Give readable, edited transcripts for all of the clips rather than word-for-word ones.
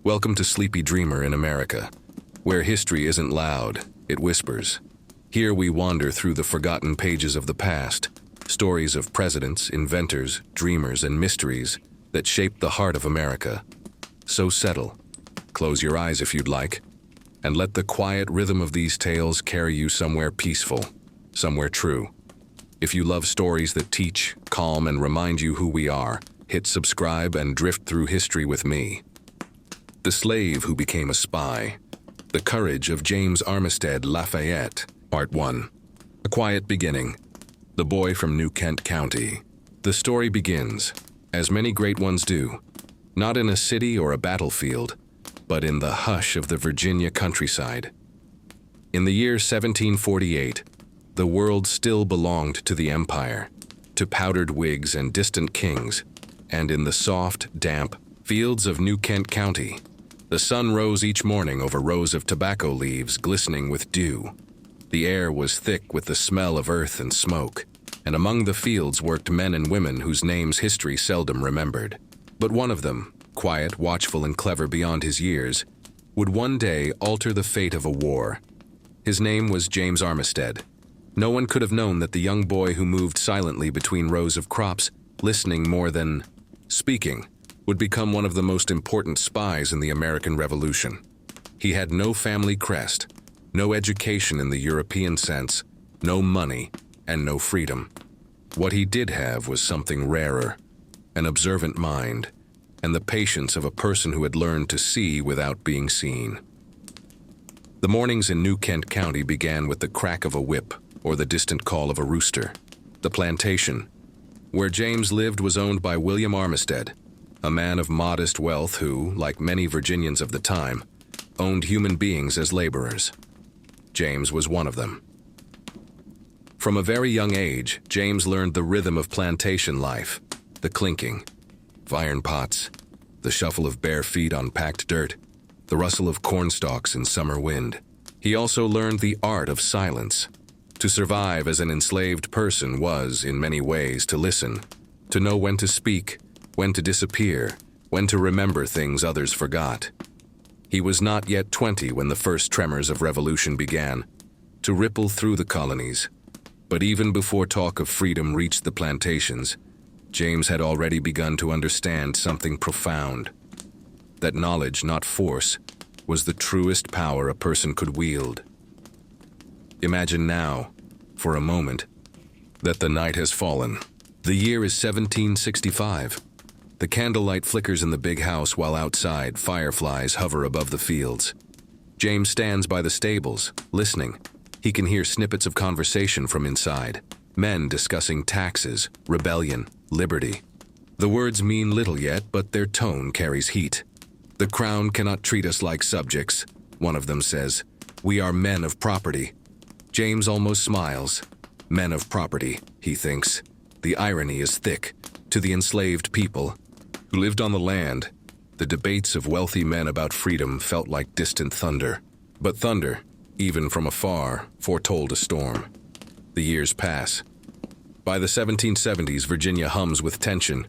Welcome to Sleepy Dreamer in America, where history isn't loud, it whispers. Here we wander through the forgotten pages of the past, stories of presidents, inventors, dreamers, and mysteries that shaped the heart of America. So settle, close your eyes if you'd like, and let the quiet rhythm of these tales carry you somewhere peaceful, somewhere true. If you love stories that teach, calm, and remind you who we are, hit subscribe and drift through history with me. The Slave Who Became a Spy. The Courage of James Armistead Lafayette. Part 1. A Quiet Beginning. The Boy from New Kent County. The story begins, as many great ones do, not in a city or a battlefield, but in the hush of the Virginia countryside. In the year 1748, the world still belonged to the Empire, to powdered wigs and distant kings, and in the soft, damp fields of New Kent County, the sun rose each morning over rows of tobacco leaves glistening with dew. The air was thick with the smell of earth and smoke, and among the fields worked men and women whose names history seldom remembered. But one of them, quiet, watchful, and clever beyond his years, would one day alter the fate of a war. His name was James Armistead. No one could have known that the young boy who moved silently between rows of crops, listening more than speaking, would become one of the most important spies in the American Revolution. He had no family crest, no education in the European sense, no money, and no freedom. What he did have was something rarer, an observant mind, and the patience of a person who had learned to see without being seen. The mornings in New Kent County began with the crack of a whip or the distant call of a rooster. The plantation, where James lived, was owned by William Armistead, a man of modest wealth who, like many Virginians of the time, owned human beings as laborers. James was one of them. From a very young age, James learned the rhythm of plantation life, the clinking of iron pots, the shuffle of bare feet on packed dirt, the rustle of cornstalks in summer wind. He also learned the art of silence. To survive as an enslaved person was, in many ways, to listen, to know when to speak, when to disappear, when to remember things others forgot. He was not yet 20 when the first tremors of revolution began to ripple through the colonies. But even before talk of freedom reached the plantations, James had already begun to understand something profound. That knowledge, not force, was the truest power a person could wield. Imagine now, for a moment, that the night has fallen. The year is 1765. The candlelight flickers in the big house while outside fireflies hover above the fields. James stands by the stables, listening. He can hear snippets of conversation from inside. Men discussing taxes, rebellion, liberty. The words mean little yet, but their tone carries heat. "The crown cannot treat us like subjects," one of them says. "We are men of property." James almost smiles. Men of property, he thinks. The irony is thick. To the enslaved people who lived on the land, the debates of wealthy men about freedom felt like distant thunder. But thunder, even from afar, foretold a storm. The years pass. By the 1770s, Virginia hums with tension.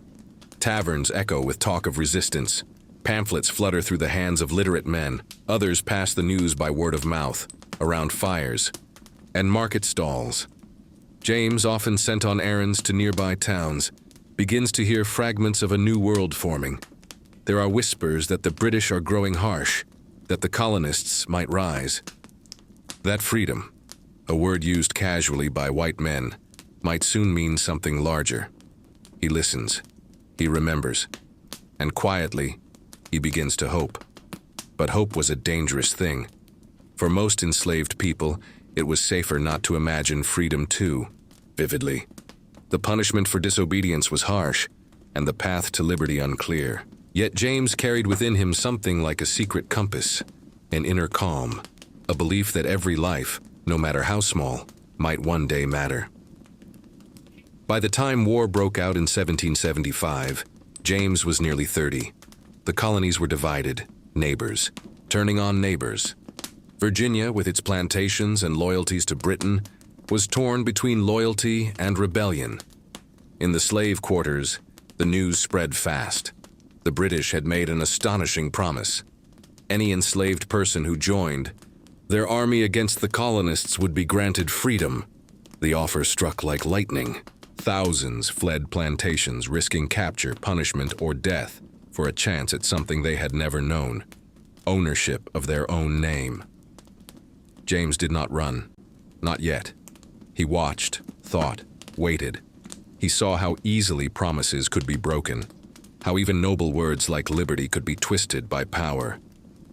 Taverns echo with talk of resistance. Pamphlets flutter through the hands of literate men. Others pass the news by word of mouth, around fires, and market stalls. James, often sent on errands to nearby towns, begins to hear fragments of a new world forming. There are whispers that the British are growing harsh, that the colonists might rise. That freedom, a word used casually by white men, might soon mean something larger. He listens, he remembers, and quietly, he begins to hope. But hope was a dangerous thing. For most enslaved people, it was safer not to imagine freedom too vividly. The punishment for disobedience was harsh, and the path to liberty unclear. Yet James carried within him something like a secret compass, an inner calm, a belief that every life, no matter how small, might one day matter. By the time war broke out in 1775, James was nearly 30. The colonies were divided, neighbors, turning on neighbors. Virginia, with its plantations and loyalties to Britain, was torn between loyalty and rebellion. In the slave quarters, the news spread fast. The British had made an astonishing promise. Any enslaved person who joined their army against the colonists would be granted freedom. The offer struck like lightning. Thousands fled plantations, risking capture, punishment, or death for a chance at something they had never known: ownership of their own name. James did not run. Not yet. He watched, thought, waited. He saw how easily promises could be broken, how even noble words like liberty could be twisted by power.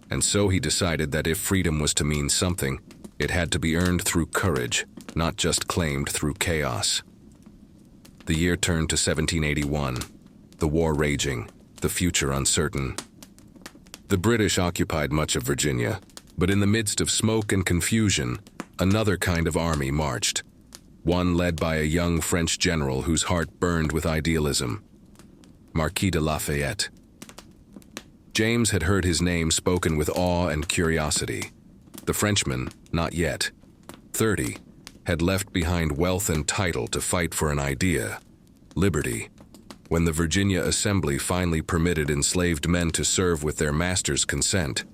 And so he decided that if freedom was to mean something, it had to be earned through courage, not just claimed through chaos. The year turned to 1781, the war raging, the future uncertain. The British occupied much of Virginia, but in the midst of smoke and confusion, another kind of army marched, one led by a young French general whose heart burned with idealism, Marquis de Lafayette. James had heard his name spoken with awe and curiosity. The Frenchman, not yet 30, had left behind wealth and title to fight for an idea: liberty. When the Virginia Assembly finally permitted enslaved men to serve with their master's consent,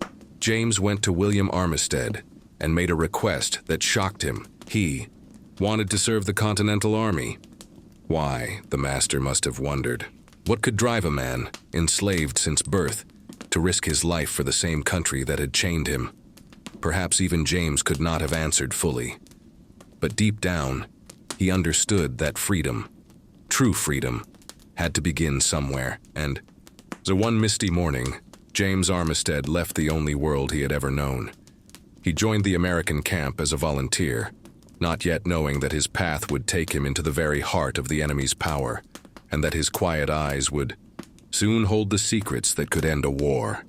James went to William Armistead and made a request that shocked him. He wanted to serve the Continental Army. Why, the master must have wondered. What could drive a man, enslaved since birth, to risk his life for the same country that had chained him? Perhaps even James could not have answered fully. But deep down, he understood that freedom, true freedom, had to begin somewhere, and so one misty morning, James Armistead left the only world he had ever known. He joined the American camp as a volunteer, not yet knowing that his path would take him into the very heart of the enemy's power, and that his quiet eyes would soon hold the secrets that could end a war.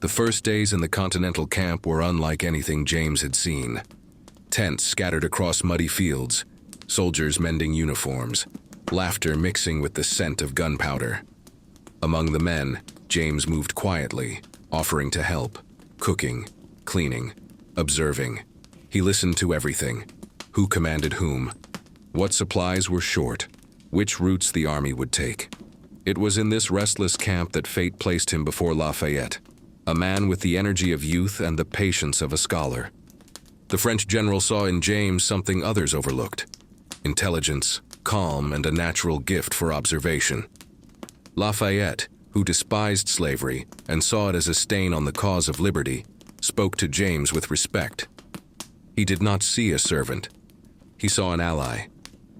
The first days in the Continental camp were unlike anything James had seen. Tents scattered across muddy fields, soldiers mending uniforms, laughter mixing with the scent of gunpowder. Among the men, James moved quietly, offering to help, cooking, cleaning, observing. He listened to everything: who commanded whom, what supplies were short, which routes the army would take. It was in this restless camp that fate placed him before Lafayette, a man with the energy of youth and the patience of a scholar. The French general saw in James something others overlooked: intelligence, calm, and a natural gift for observation. Lafayette, who despised slavery and saw it as a stain on the cause of liberty, spoke to James with respect. He did not see a servant. He saw an ally,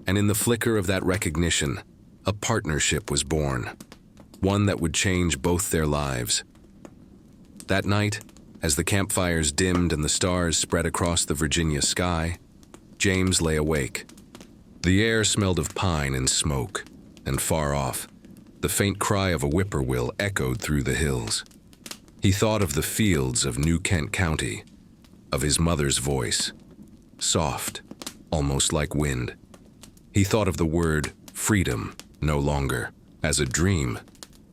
and in the flicker of that recognition, a partnership was born, one that would change both their lives. That night, as the campfires dimmed and the stars spread across the Virginia sky, James lay awake. The air smelled of pine and smoke, and far off, the faint cry of a whippoorwill echoed through the hills. He thought of the fields of New Kent County, of his mother's voice, soft, almost like wind. He thought of the word freedom no longer as a dream,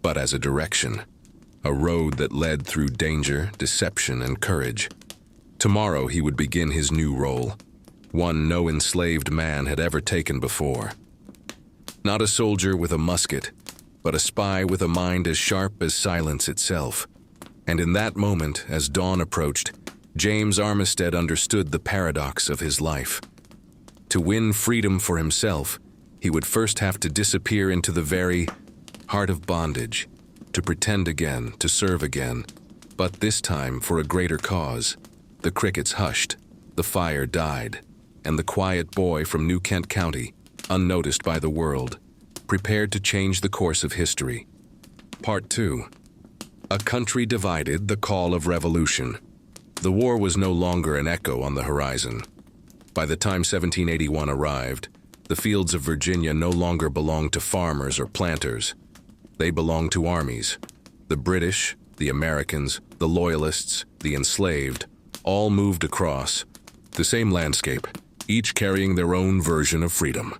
but as a direction, a road that led through danger, deception, and courage. Tomorrow he would begin his new role, one no enslaved man had ever taken before. Not a soldier with a musket, but a spy with a mind as sharp as silence itself. And in that moment, as dawn approached, James Armistead understood the paradox of his life. To win freedom for himself, he would first have to disappear into the very heart of bondage, to pretend again, to serve again, but this time for a greater cause. The crickets hushed, the fire died, and the quiet boy from New Kent County, unnoticed by the world, prepared to change the course of history. Part 2. A country divided, the call of revolution. The war was no longer an echo on the horizon. By the time 1781 arrived, the fields of Virginia no longer belonged to farmers or planters. They belonged to armies. The British, the Americans, the Loyalists, the enslaved, all moved across the same landscape, each carrying their own version of freedom.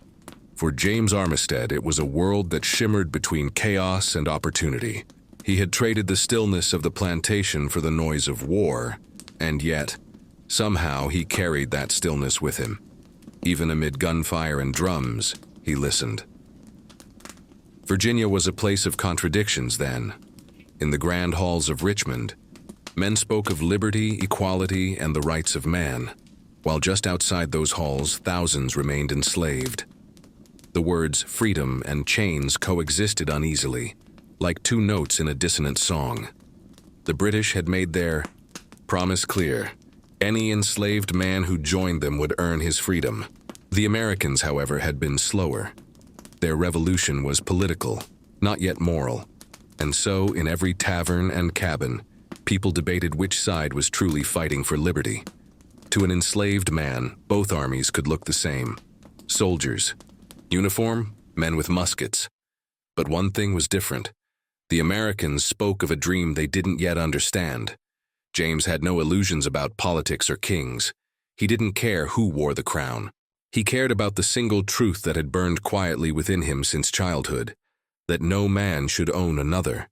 For James Armistead, it was a world that shimmered between chaos and opportunity. He had traded the stillness of the plantation for the noise of war, and yet, somehow he carried that stillness with him. Even amid gunfire and drums, he listened. Virginia was a place of contradictions then. In the grand halls of Richmond, Men spoke of liberty, equality, and the rights of man, while just outside those halls, thousands remained enslaved. The words freedom and chains coexisted uneasily, like two notes in a dissonant song. The British had made their promise clear. Any enslaved man who joined them would earn his freedom. The Americans, however, had been slower. Their revolution was political, not yet moral, and so in every tavern and cabin, people debated which side was truly fighting for liberty. To an enslaved man, both armies could look the same. Soldiers. Uniform, men with muskets. But one thing was different. The Americans spoke of a dream they didn't yet understand. James had no illusions about politics or kings. He didn't care who wore the crown. He cared about the single truth that had burned quietly within him since childhood, that no man should own another.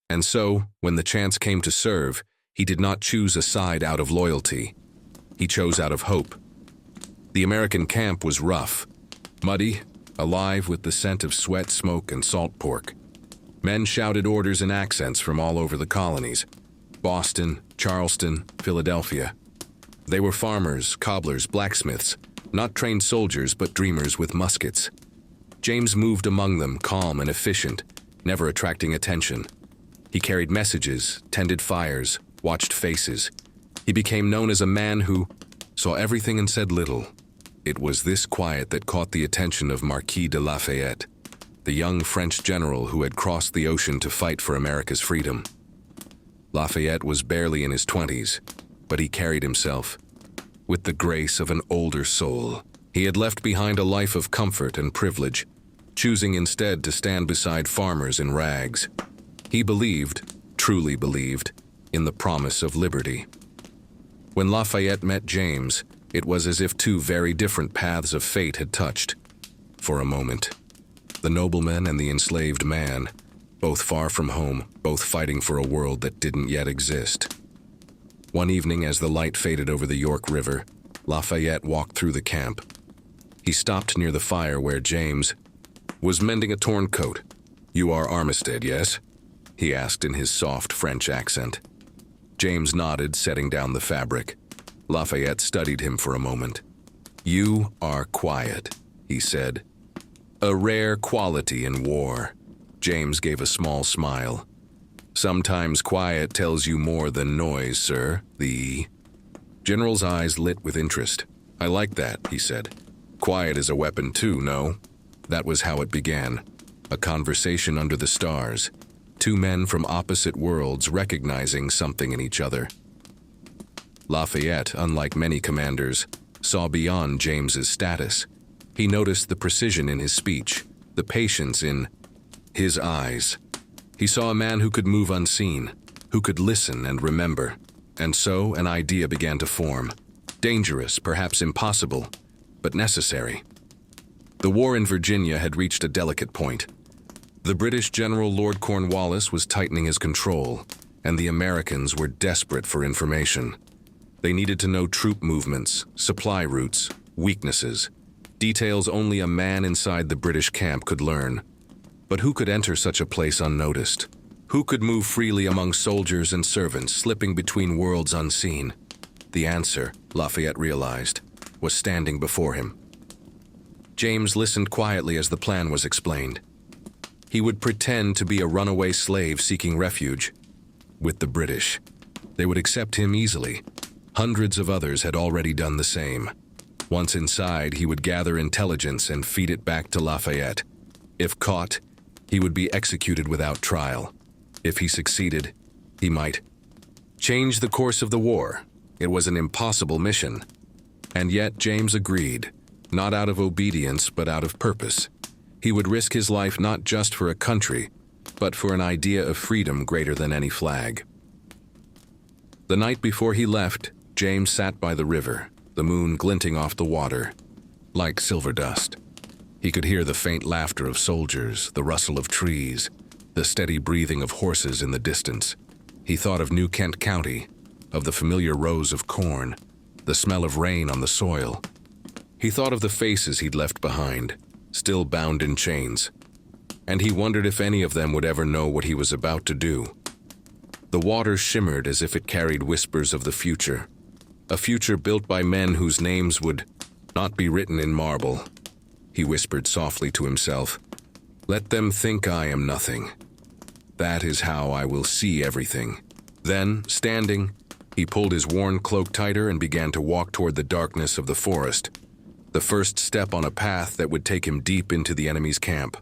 And so, when the chance came to serve, he did not choose a side out of loyalty. He chose out of hope. The American camp was rough, muddy, alive with the scent of sweat, smoke, and salt pork. Men shouted orders in accents from all over the colonies: Boston, Charleston, Philadelphia. They were farmers, cobblers, blacksmiths, not trained soldiers but dreamers with muskets. James moved among them, calm and efficient, never attracting attention. He carried messages, tended fires, watched faces. He became known as a man who saw everything and said little. It was this quiet that caught the attention of Marquis de Lafayette, the young French general who had crossed the ocean to fight for America's freedom. Lafayette was barely in his 20s, but he carried himself with the grace of an older soul. He had left behind a life of comfort and privilege, choosing instead to stand beside farmers in rags. He believed, truly believed, in the promise of liberty. When Lafayette met James, it was as if two very different paths of fate had touched. For a moment, the nobleman and the enslaved man, both far from home, both fighting for a world that didn't yet exist. One evening, as the light faded over the York River, Lafayette walked through the camp. He stopped near the fire where James was mending a torn coat. "You are Armistead, yes?" he asked in his soft French accent. James nodded, setting down the fabric. Lafayette studied him for a moment. "You are quiet," he said. "A rare quality in war." James gave a small smile. "Sometimes quiet tells you more than noise, sir." The general's eyes lit with interest. "I like that," he said. "Quiet is a weapon too, no?" That was how it began. A conversation under the stars. Two men from opposite worlds recognizing something in each other. Lafayette, unlike many commanders, saw beyond James's status. He noticed the precision in his speech, the patience in his eyes. He saw a man who could move unseen, who could listen and remember. And so an idea began to form. Dangerous, perhaps impossible, but necessary. The war in Virginia had reached a delicate point. The British General Lord Cornwallis was tightening his control, and the Americans were desperate for information. They needed to know troop movements, supply routes, weaknesses, details only a man inside the British camp could learn. But who could enter such a place unnoticed? Who could move freely among soldiers and servants, slipping between worlds unseen? The answer, Lafayette realized, was standing before him. James listened quietly as the plan was explained. He would pretend to be a runaway slave seeking refuge with the British. They would accept him easily. Hundreds of others had already done the same. Once inside, he would gather intelligence and feed it back to Lafayette. If caught, he would be executed without trial. If he succeeded, he might change the course of the war. It was an impossible mission. And yet James agreed, not out of obedience but out of purpose. He would risk his life not just for a country, but for an idea of freedom greater than any flag. The night before he left, James sat by the river, the moon glinting off the water, like silver dust. He could hear the faint laughter of soldiers, the rustle of trees, the steady breathing of horses in the distance. He thought of New Kent County, of the familiar rows of corn, the smell of rain on the soil. He thought of the faces he'd left behind, still bound in chains, and he wondered if any of them would ever know what he was about to do. The water shimmered as if it carried whispers of the future, a future built by men whose names would not be written in marble. He whispered softly to himself, "Let them think I am nothing. That is how I will see everything." Then, standing, he pulled his worn cloak tighter and began to walk toward the darkness of the forest, the first step on a path that would take him deep into the enemy's camp.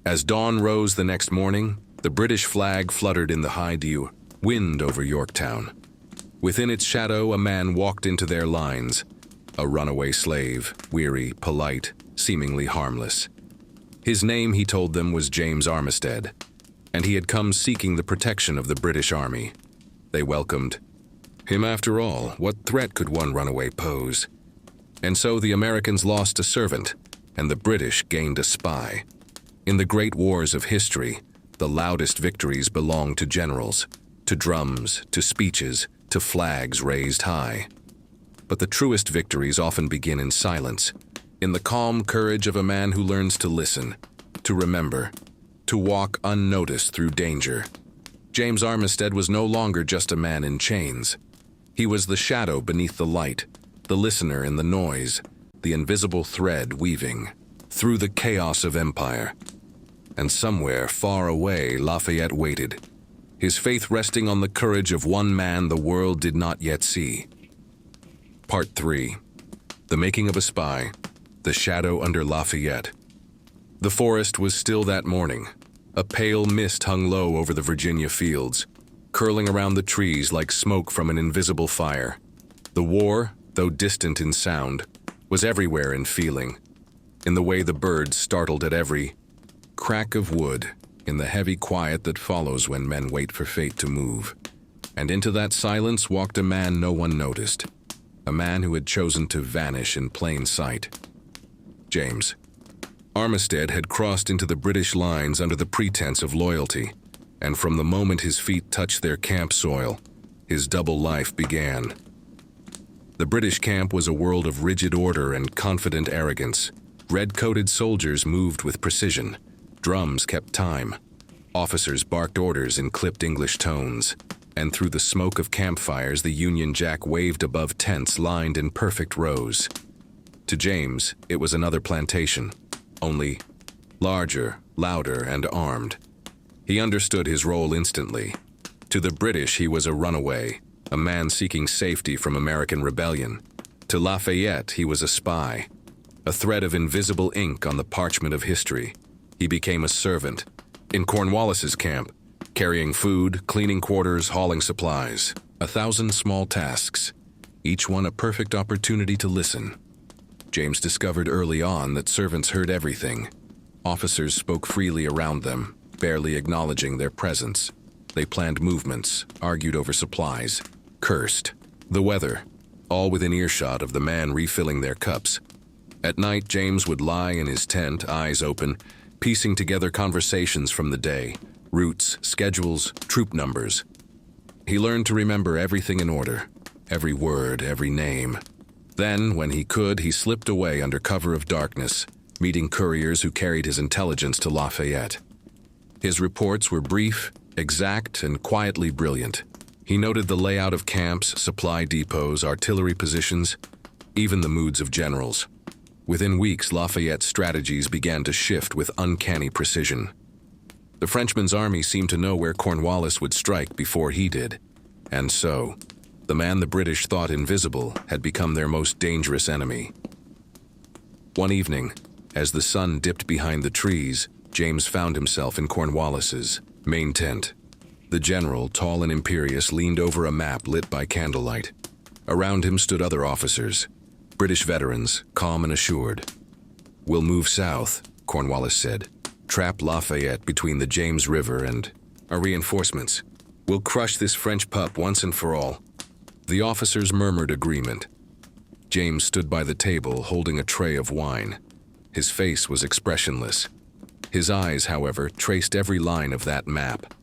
As dawn rose the next morning, the British flag fluttered in the high wind over Yorktown. Within its shadow, a man walked into their lines, a runaway slave, weary, polite, seemingly harmless. His name, he told them, was James Armistead, and he had come seeking the protection of the British Army. They welcomed him. After all, what threat could one runaway pose? And so the Americans lost a servant, and the British gained a spy. In the great wars of history, the loudest victories belong to generals, to drums, to speeches, to flags raised high. But the truest victories often begin in silence, in the calm courage of a man who learns to listen, to remember, to walk unnoticed through danger. James Armistead was no longer just a man in chains. He was the shadow beneath the light, the listener in the noise, the invisible thread weaving through the chaos of empire. And somewhere far away, Lafayette waited, his faith resting on the courage of one man the world did not yet see. Part 3. The Making of a Spy, The Shadow Under Lafayette. The forest was still that morning. A pale mist hung low over the Virginia fields, curling around the trees like smoke from an invisible fire. The war, though distant in sound, was everywhere in feeling, in the way the birds startled at every crack of wood, in the heavy quiet that follows when men wait for fate to move. And into that silence walked a man no one noticed, a man who had chosen to vanish in plain sight. James Armistead had crossed into the British lines under the pretense of loyalty, and from the moment his feet touched their camp soil, his double life began. The British camp was a world of rigid order and confident arrogance. Red-coated soldiers moved with precision. Drums kept time. Officers barked orders in clipped English tones. And through the smoke of campfires, the Union Jack waved above tents lined in perfect rows. To James, it was another plantation, only larger, louder, and armed. He understood his role instantly. To the British, he was a runaway, a man seeking safety from American rebellion. To Lafayette, he was a spy, a thread of invisible ink on the parchment of history. He became a servant, in Cornwallis's camp, carrying food, cleaning quarters, hauling supplies. 1,000 small tasks, each one a perfect opportunity to listen. James discovered early on that servants heard everything. Officers spoke freely around them, barely acknowledging their presence. They planned movements, argued over supplies, cursed. The weather, all within earshot of the man refilling their cups. At night, James would lie in his tent, eyes open, piecing together conversations from the day, routes, schedules, troop numbers. He learned to remember everything in order, every word, every name. Then, when he could, he slipped away under cover of darkness, meeting couriers who carried his intelligence to Lafayette. His reports were brief, exact, and quietly brilliant. He noted the layout of camps, supply depots, artillery positions, even the moods of generals. Within weeks, Lafayette's strategies began to shift with uncanny precision. The Frenchman's army seemed to know where Cornwallis would strike before he did. And so, the man the British thought invisible had become their most dangerous enemy. One evening, as the sun dipped behind the trees, James found himself in Cornwallis's main tent. The general, tall and imperious, leaned over a map lit by candlelight. Around him stood other officers, British veterans, calm and assured. "We'll move south," Cornwallis said. "Trap Lafayette between the James River and our reinforcements. We'll crush this French pup once and for all." The officers murmured agreement. James stood by the table holding a tray of wine. His face was expressionless. His eyes, however, traced every line of that map,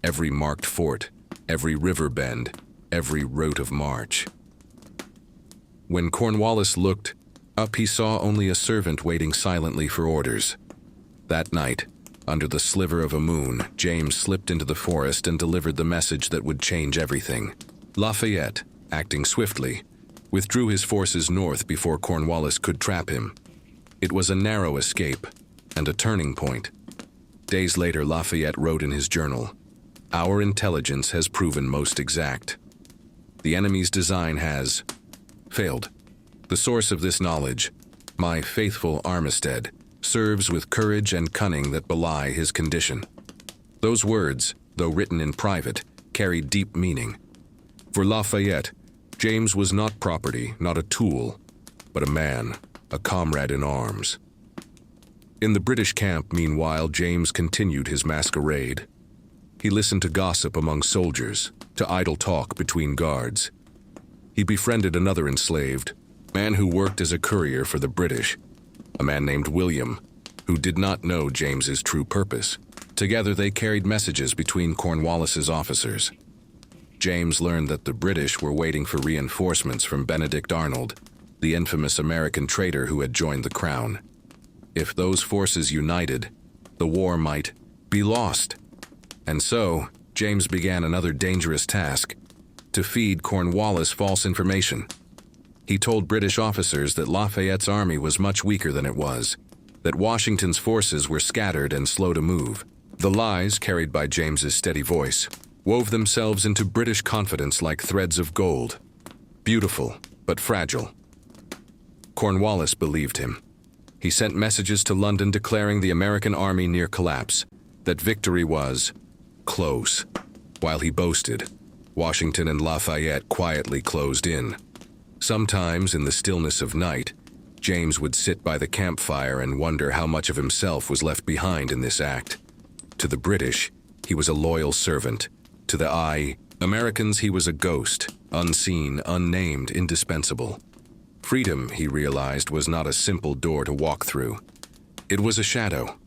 every marked fort, every river bend, every route of march. When Cornwallis looked up, he saw only a servant waiting silently for orders. That night, Under the sliver of a moon, James slipped into the forest and delivered the message that would change everything. Lafayette, acting swiftly, withdrew his forces north before Cornwallis could trap him. It was a narrow escape and a turning point. Days later, Lafayette wrote in his journal, "Our intelligence has proven most exact. The enemy's design has failed. The source of this knowledge, my faithful Armistead, serves with courage and cunning that belie his condition." Those words, though written in private, carried deep meaning. For Lafayette, James was not property, not a tool, but a man, a comrade in arms. In the British camp, meanwhile, James continued his masquerade. He listened to gossip among soldiers, to idle talk between guards. He befriended another enslaved, man who worked as a courier for the British, a man named William, who did not know James's true purpose. Together they carried messages between Cornwallis's officers. James learned that the British were waiting for reinforcements from Benedict Arnold, the infamous American traitor who had joined the crown. If those forces united, the war might be lost. And so, James began another dangerous task: to feed Cornwallis false information. He told British officers that Lafayette's army was much weaker than it was, that Washington's forces were scattered and slow to move. The lies, carried by James's steady voice, wove themselves into British confidence like threads of gold. Beautiful, but fragile. Cornwallis believed him. He sent messages to London declaring the American army near collapse, that victory was close. While he boasted, Washington and Lafayette quietly closed in. Sometimes, in the stillness of night, James would sit by the campfire and wonder how much of himself was left behind in this act. To the British, he was a loyal servant. To the Americans, he was a ghost, unseen, unnamed, indispensable. Freedom, he realized, was not a simple door to walk through. It was a shadow,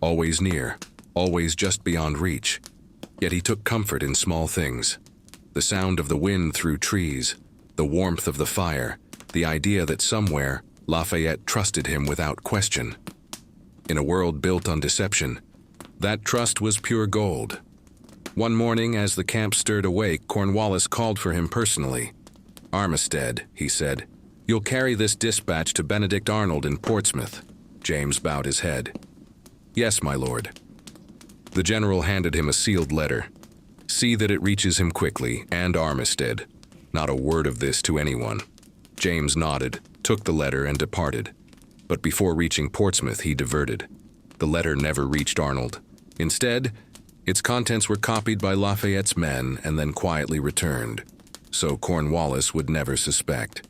always near, always just beyond reach. Yet he took comfort in small things. The sound of the wind through trees, the warmth of the fire, the idea that somewhere Lafayette trusted him without question. In a world built on deception, that trust was pure gold. One morning, as the camp stirred awake, Cornwallis called for him personally. "Armistead," he said, "you'll carry this dispatch to Benedict Arnold in Portsmouth." James bowed his head. "Yes, my lord." The general handed him a sealed letter. "See that it reaches him quickly, and Armistead. Not a word of this to anyone." James nodded, took the letter, and departed. But before reaching Portsmouth, he diverted. The letter never reached Arnold. Instead, its contents were copied by Lafayette's men and then quietly returned, so Cornwallis would never suspect.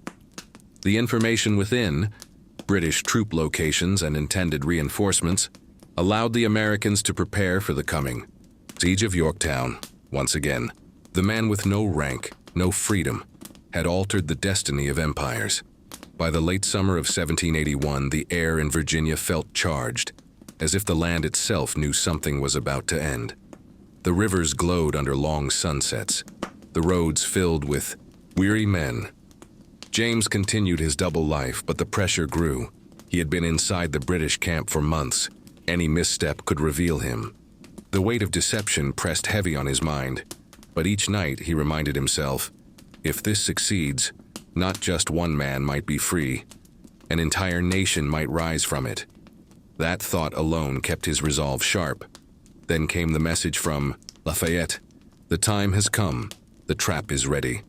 The information within, British troop locations and intended reinforcements, allowed the Americans to prepare for the coming siege of Yorktown. Once again, the man with no rank, no freedom, had altered the destiny of empires. By the late summer of 1781, the air in Virginia felt charged, as if the land itself knew something was about to end. The rivers glowed under long sunsets, the roads filled with weary men. James continued his double life, but the pressure grew. He had been inside the British camp for months. Any misstep could reveal him. The weight of deception pressed heavy on his mind, but each night he reminded himself, if this succeeds, not just one man might be free, an entire nation might rise from it. That thought alone kept his resolve sharp. Then came the message from Lafayette. "The time has come. The trap is ready."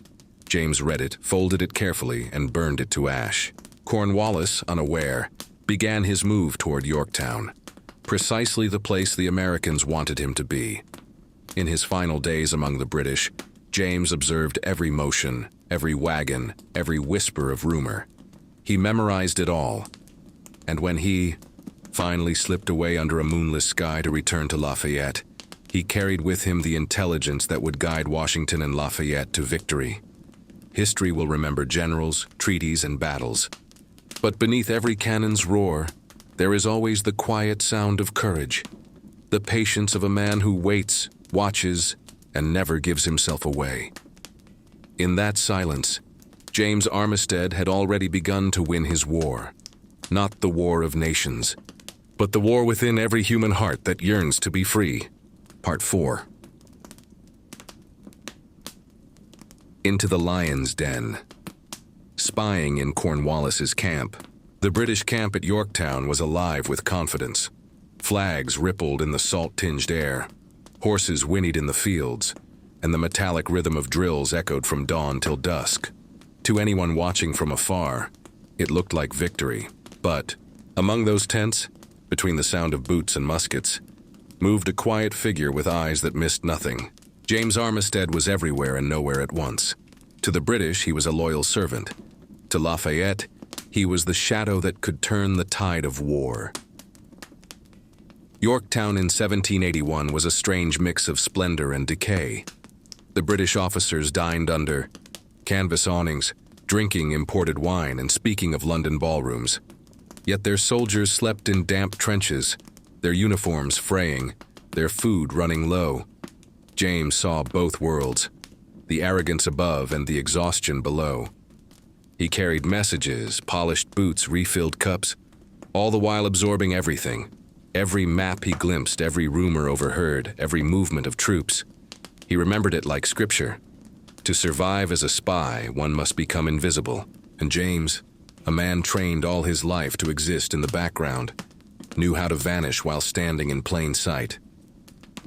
James read it, folded it carefully, and burned it to ash. Cornwallis, unaware, began his move toward Yorktown, precisely the place the Americans wanted him to be. In his final days among the British, James observed every motion, every wagon, every whisper of rumor. He memorized it all. And when he finally slipped away under a moonless sky to return to Lafayette, he carried with him the intelligence that would guide Washington and Lafayette to victory. History will remember generals, treaties, and battles. But beneath every cannon's roar, there is always the quiet sound of courage, the patience of a man who waits, watches, and never gives himself away. In that silence, James Armistead had already begun to win his war, not the war of nations, but the war within every human heart that yearns to be free. Part 4. Into the lion's den. Spying in Cornwallis's camp. The British camp at Yorktown was alive with confidence. Flags rippled in the salt-tinged air. Horses whinnied in the fields, and the metallic rhythm of drills echoed from dawn till dusk. To anyone watching from afar, it looked like victory. But among those tents, between the sound of boots and muskets, moved a quiet figure with eyes that missed nothing. James Armistead was everywhere and nowhere at once. To the British, he was a loyal servant. To Lafayette, he was the shadow that could turn the tide of war. Yorktown in 1781 was a strange mix of splendor and decay. The British officers dined under canvas awnings, drinking imported wine and speaking of London ballrooms. Yet their soldiers slept in damp trenches, their uniforms fraying, their food running low. James saw both worlds, the arrogance above and the exhaustion below. He carried messages, polished boots, refilled cups, all the while absorbing everything. Every map he glimpsed, every rumor overheard, every movement of troops. He remembered it like scripture. To survive as a spy, one must become invisible. And James, a man trained all his life to exist in the background, knew how to vanish while standing in plain sight.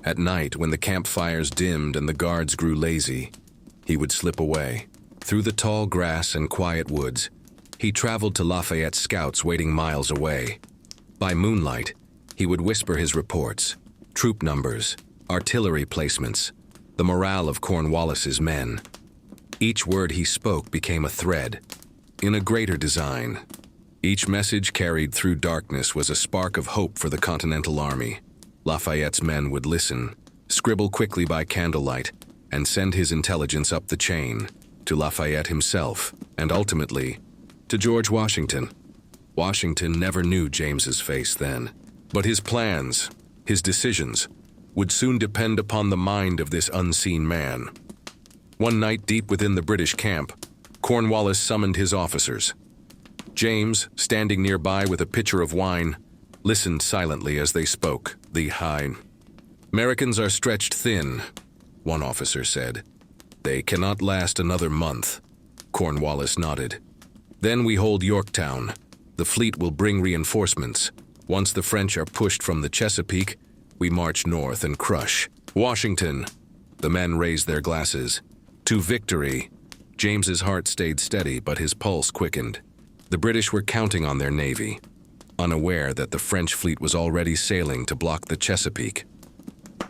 At night, when the campfires dimmed and the guards grew lazy, he would slip away. Through the tall grass and quiet woods, he traveled to Lafayette's scouts waiting miles away. By moonlight, he would whisper his reports, troop numbers, artillery placements, the morale of Cornwallis's men. Each word he spoke became a thread, in a greater design. Each message carried through darkness was a spark of hope for the Continental Army. Lafayette's men would listen, scribble quickly by candlelight, and send his intelligence up the chain, to Lafayette himself, and ultimately, to George Washington. Washington never knew James's face then, but his plans, his decisions, would soon depend upon the mind of this unseen man. One night deep within the British camp, Cornwallis summoned his officers. James, standing nearby with a pitcher of wine, listened silently as they spoke. The Americans are stretched thin, one officer said. They cannot last another month. Cornwallis nodded. Then we hold Yorktown. The fleet will bring reinforcements. Once the French are pushed from the Chesapeake, we march north and crush Washington. The men raised their glasses. To victory. James's heart stayed steady, but his pulse quickened. The British were counting on their navy, unaware that the French fleet was already sailing to block the Chesapeake.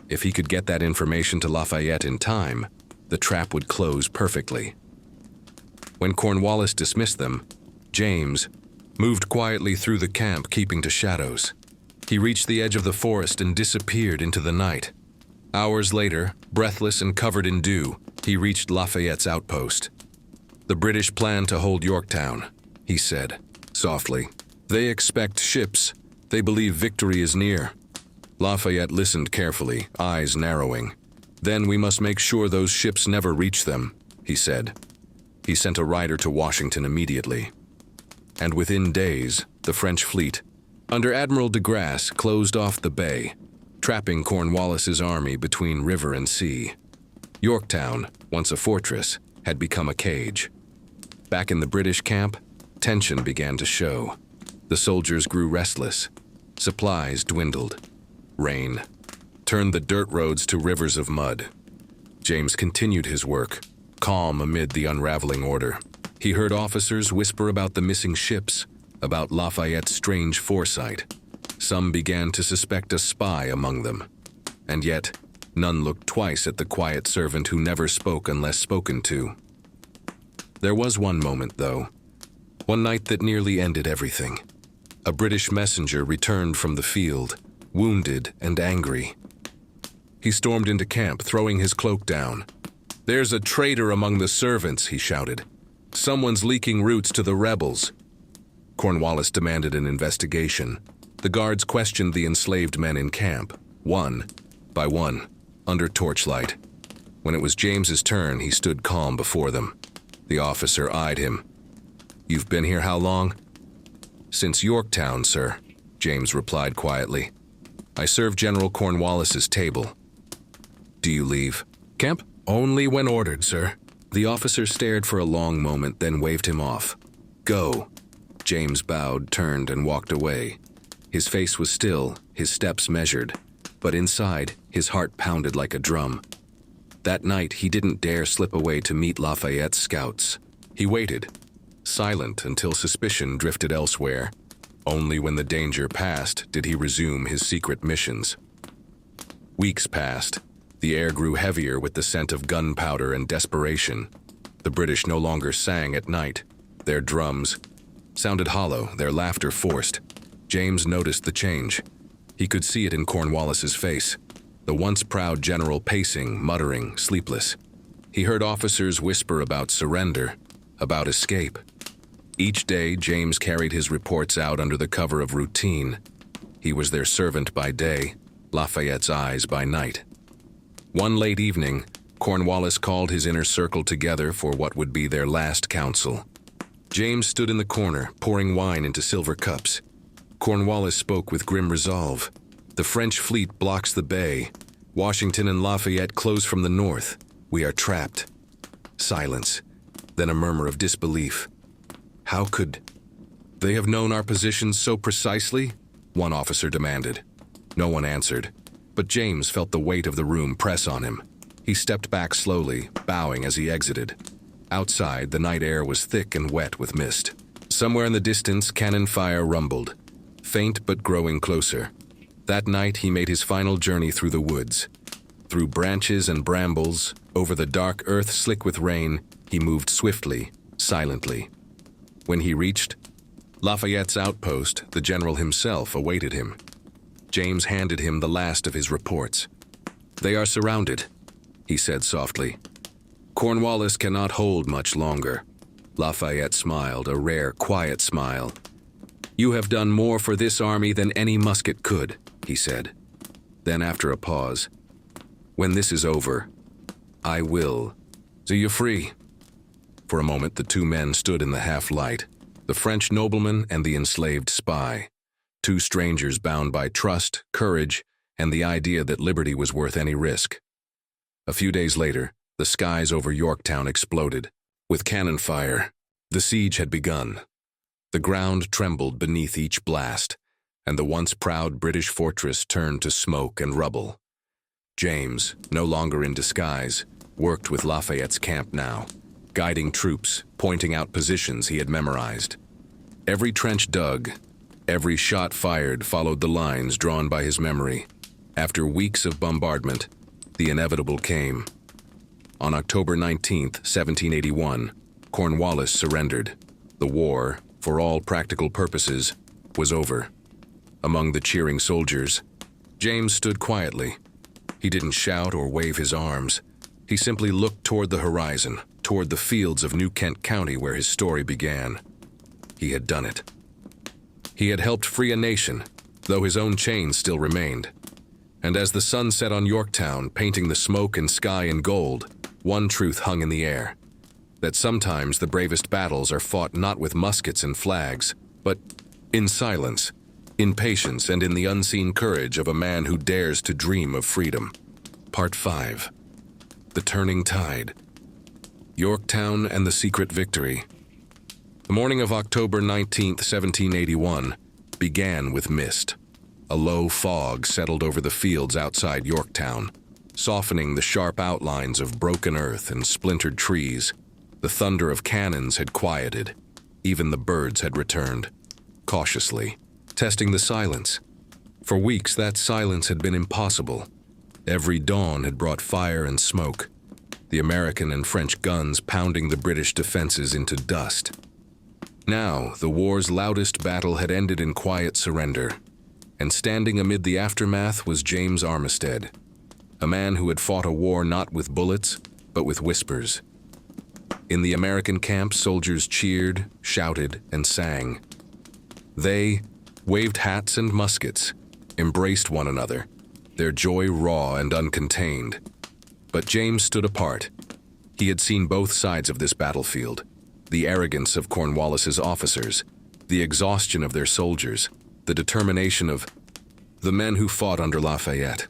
If he could get that information to Lafayette in time, the trap would close perfectly. When Cornwallis dismissed them, James moved quietly through the camp, keeping to shadows. He reached the edge of the forest and disappeared into the night. Hours later, breathless and covered in dew, he reached Lafayette's outpost. The British plan to hold Yorktown, he said, softly. They expect ships. They believe victory is near. Lafayette listened carefully, eyes narrowing. Then we must make sure those ships never reach them, he said. He sent a rider to Washington immediately. And within days, the French fleet, under Admiral de Grasse, closed off the bay, trapping Cornwallis's army between river and sea. Yorktown, once a fortress, had become a cage. Back in the British camp, tension began to show. The soldiers grew restless. Supplies dwindled. Rain turned the dirt roads to rivers of mud. James continued his work, calm amid the unraveling order. He heard officers whisper about the missing ships, about Lafayette's strange foresight. Some began to suspect a spy among them. And yet, none looked twice at the quiet servant who never spoke unless spoken to. There was one moment, though. One night that nearly ended everything. A British messenger returned from the field, wounded and angry. He stormed into camp, throwing his cloak down. "There's a traitor among the servants," he shouted. "Someone's leaking roots to the rebels." Cornwallis demanded an investigation. The guards questioned the enslaved men in camp, one by one, under torchlight. When it was James's turn, he stood calm before them. The officer eyed him. "You've been here how long?" "Since Yorktown, sir," James replied quietly. "I serve General Cornwallis's table." "Do you leave camp?" "Only when ordered, sir." The officer stared for a long moment, then waved him off. "Go." James bowed, turned, and walked away. His face was still, his steps measured, but inside, his heart pounded like a drum. That night, he didn't dare slip away to meet Lafayette's scouts. He waited, silent until suspicion drifted elsewhere. Only when the danger passed did he resume his secret missions. Weeks passed. The air grew heavier with the scent of gunpowder and desperation. The British no longer sang at night. Their drums sounded hollow, their laughter forced. James noticed the change. He could see it in Cornwallis's face. The once proud general pacing, muttering, sleepless. He heard officers whisper about surrender, about escape. Each day, James carried his reports out under the cover of routine. He was their servant by day, Lafayette's eyes by night. One late evening, Cornwallis called his inner circle together for what would be their last council. James stood in the corner, pouring wine into silver cups. Cornwallis spoke with grim resolve. "The French fleet blocks the bay. Washington and Lafayette close from the north. We are trapped." Silence, then a murmur of disbelief. "How could they have known our positions so precisely?" one officer demanded. No one answered, but James felt the weight of the room press on him. He stepped back slowly, bowing as he exited. Outside, the night air was thick and wet with mist. Somewhere in the distance, cannon fire rumbled, faint but growing closer. That night, he made his final journey through the woods. Through branches and brambles, over the dark earth slick with rain, he moved swiftly, silently. When he reached Lafayette's outpost, the general himself awaited him. James handed him the last of his reports. "They are surrounded," he said softly. "Cornwallis cannot hold much longer." Lafayette smiled, a rare, quiet smile. "You have done more for this army than any musket could," he said. Then after a pause, "When this is over, I will see you free." For a moment, the two men stood in the half-light, the French nobleman and the enslaved spy, two strangers bound by trust, courage, and the idea that liberty was worth any risk. A few days later, the skies over Yorktown exploded. With cannon fire, the siege had begun. The ground trembled beneath each blast, and the once proud British fortress turned to smoke and rubble. James, no longer in disguise, worked with Lafayette's camp now, guiding troops, pointing out positions he had memorized. Every trench dug, every shot fired followed the lines drawn by his memory. After weeks of bombardment, the inevitable came. On October 19, 1781, Cornwallis surrendered. The war, for all practical purposes, was over. Among the cheering soldiers, James stood quietly. He didn't shout or wave his arms. He simply looked toward the horizon, toward the fields of New Kent County where his story began. He had done it. He had helped free a nation, though his own chains still remained. And as the sun set on Yorktown, painting the smoke and sky in gold, one truth hung in the air: that sometimes the bravest battles are fought not with muskets and flags, but in silence, in patience, and in the unseen courage of a man who dares to dream of freedom. Part 5. The Turning Tide. Yorktown and the Secret Victory. The morning of October 19, 1781, began with mist. A low fog settled over the fields outside Yorktown, softening the sharp outlines of broken earth and splintered trees. The thunder of cannons had quieted. Even the birds had returned, cautiously, testing the silence. For weeks, that silence had been impossible. Every dawn had brought fire and smoke, the American and French guns pounding the British defenses into dust. Now, the war's loudest battle had ended in quiet surrender, and standing amid the aftermath was James Armistead, a man who had fought a war not with bullets, but with whispers. In the American camp, soldiers cheered, shouted, and sang. They waved hats and muskets, embraced one another, their joy raw and uncontained. But James stood apart. He had seen both sides of this battlefield: the arrogance of Cornwallis's officers, the exhaustion of their soldiers, the determination of the men who fought under Lafayette.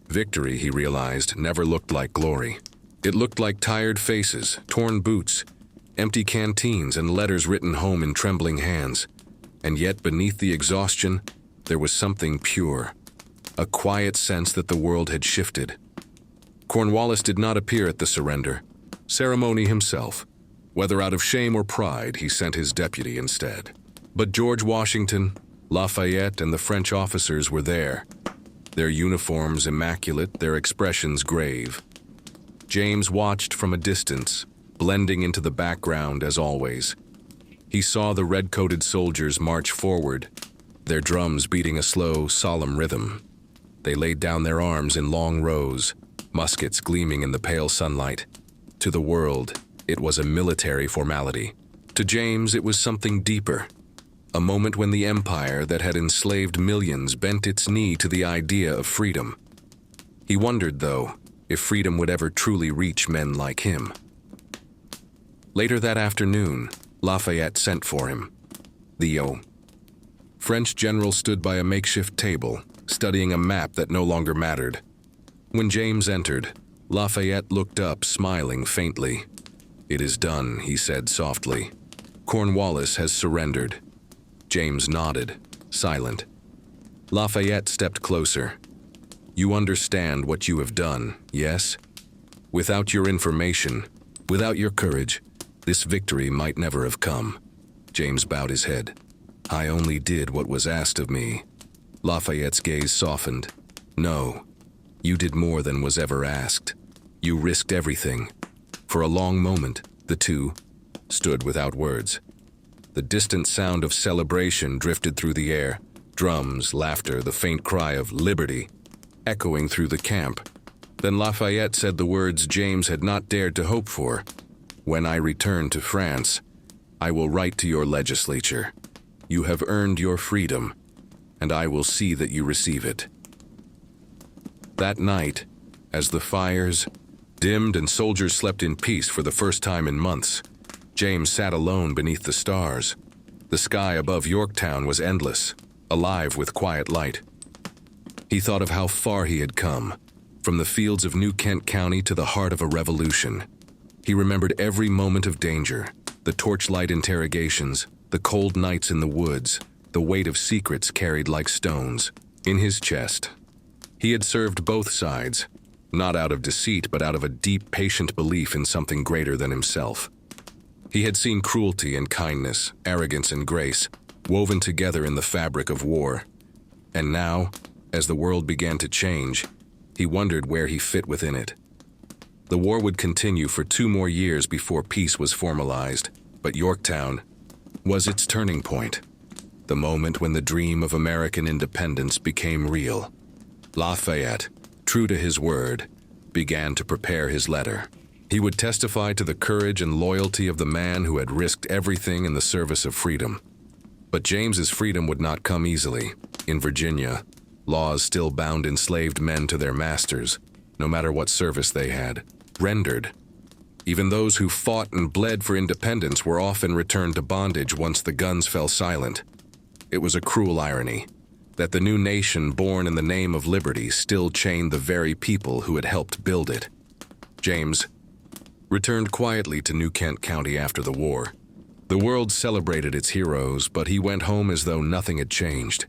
Victory, he realized, never looked like glory. It looked like tired faces, torn boots, empty canteens, and letters written home in trembling hands. And yet, beneath the exhaustion, there was something pure, a quiet sense that the world had shifted. Cornwallis did not appear at the surrender ceremony himself. Whether out of shame or pride, he sent his deputy instead. But George Washington, Lafayette, and the French officers were there, their uniforms immaculate, their expressions grave. James watched from a distance, blending into the background as always. He saw the red-coated soldiers march forward, their drums beating a slow, solemn rhythm. They laid down their arms in long rows, muskets gleaming in the pale sunlight. To the world, it was a military formality. To James, it was something deeper. A moment when the empire that had enslaved millions bent its knee to the idea of freedom. He wondered, though, if freedom would ever truly reach men like him. Later that afternoon, Lafayette sent for him. The French general stood by a makeshift table, studying a map that no longer mattered. When James entered, Lafayette looked up, smiling faintly. "It is done," he said softly. "Cornwallis has surrendered." James nodded, silent. Lafayette stepped closer. "You understand what you have done, yes? Without your information, without your courage, this victory might never have come." James bowed his head. "I only did what was asked of me." Lafayette's gaze softened. "No, you did more than was ever asked. You risked everything." For a long moment, the two stood without words. The distant sound of celebration drifted through the air, drums, laughter, the faint cry of "liberty," echoing through the camp. Then Lafayette said the words James had not dared to hope for. "When I return to France, I will write to your legislature. You have earned your freedom, and I will see that you receive it." That night, as the fires dimmed and soldiers slept in peace for the first time in months, James sat alone beneath the stars. The sky above Yorktown was endless, alive with quiet light. He thought of how far he had come, from the fields of New Kent County to the heart of a revolution. He remembered every moment of danger, the torchlight interrogations, the cold nights in the woods, the weight of secrets carried like stones in his chest. He had served both sides, not out of deceit but out of a deep, patient belief in something greater than himself. He had seen cruelty and kindness, arrogance and grace, woven together in the fabric of war. And now, as the world began to change, he wondered where he fit within it. The war would continue for 2 more years before peace was formalized, but Yorktown was its turning point, the moment when the dream of American independence became real. Lafayette, true to his word, began to prepare his letter. He would testify to the courage and loyalty of the man who had risked everything in the service of freedom. But James's freedom would not come easily. In Virginia, laws still bound enslaved men to their masters, no matter what service they had rendered. Even those who fought and bled for independence were often returned to bondage once the guns fell silent. It was a cruel irony that the new nation born in the name of liberty still chained the very people who had helped build it. James returned quietly to New Kent County after the war. The world celebrated its heroes, but he went home as though nothing had changed.